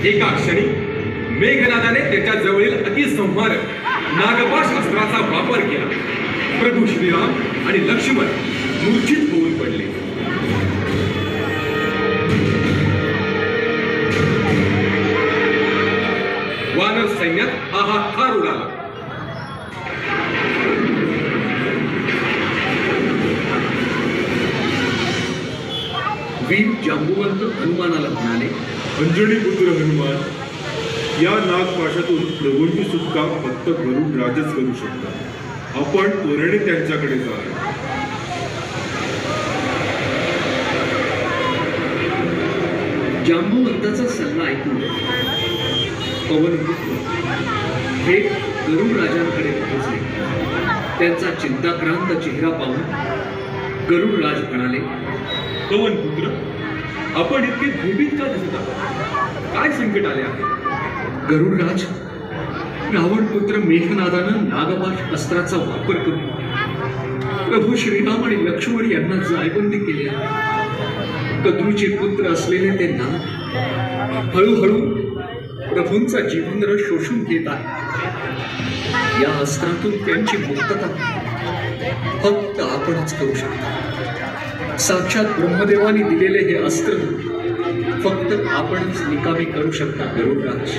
एका क्षणी मेघनादाने त्याच्या जवळील अतिसंहारक नागपाश अस्त्राचा वापर केला. प्रभू श्रीराम आणि लक्ष्मण मूर्छित होऊन पडले. वानर सैन्यात हाहाकार उडाला. वीर जांबुवंत हनुमानाला म्हणाले, अंजनी पुत्र हनुमान, या नागपाशातून प्रभूंची सुटका फक्त गरुड राजच करू शकतात. आपण त्वरेने त्यांच्याकडे जाऊया. जांबुवंताचा सल्ला ऐकून पवनपुत्र हे गरुड राजांकडे पोहोचले. त्यांचा चिंताक्रांत चेहरा पाहून गरुड राज म्हणाले, पवनपुत्र, आपण इतके भयभीत का दिसत आहात? काय संकट आले आहे? गरुडराज, रावणपुत्र मेघनादानं नागपाश अस्त्राचा वापर करून प्रभू श्रीराम आणि लक्ष्मण यांना जायबंदी केली आहे. कद्रूचे पुत्र असलेले ते नाग हळूहळू प्रभूंचा जीवनरस शोषून घेत आहे. या अस्त्रातून त्यांची मुक्तता फक्त आपणच करू शकता. साक्षात ब्रह्मदेवाने दिलेले हे अस्त्र फक्त आपणच निकामी करू शकता. गरुडराज,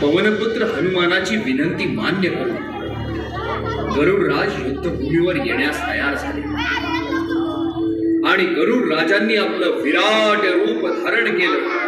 पवनपुत्र हनुमानाची विनंती मान्य करून गरुडराज युद्धभूमीवर येण्यास तयार झाले आणि गरुड राजांनी आपलं विराट रूप धारण केलं.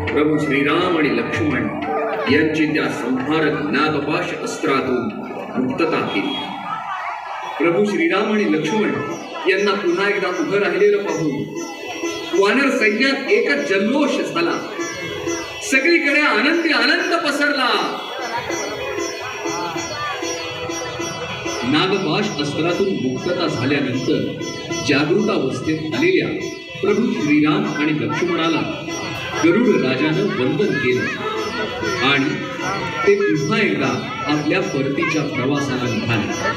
प्रभू श्रीराम आणि लक्ष्मण यांची त्या संहारक नागपाश अस्त्रातून मुक्तता केली. प्रभू श्रीराम आणि लक्ष्मण यांना पुन्हा एकदा उभं राहिलेलं पाहून वानर सैन्यात एकच जल्लोष झाला. सगळीकडे आनंदी आनंद पसरला. नागपाश अस्त्रातून मुक्तता झाल्यानंतर जागृतावस्थेत आलेल्या प्रभू श्रीराम आणि लक्ष्मणाला गरुड राजानं वंदन केलं आणि ते पुन्हा एकदा आपल्या परतीच्या प्रवासाला निघाले.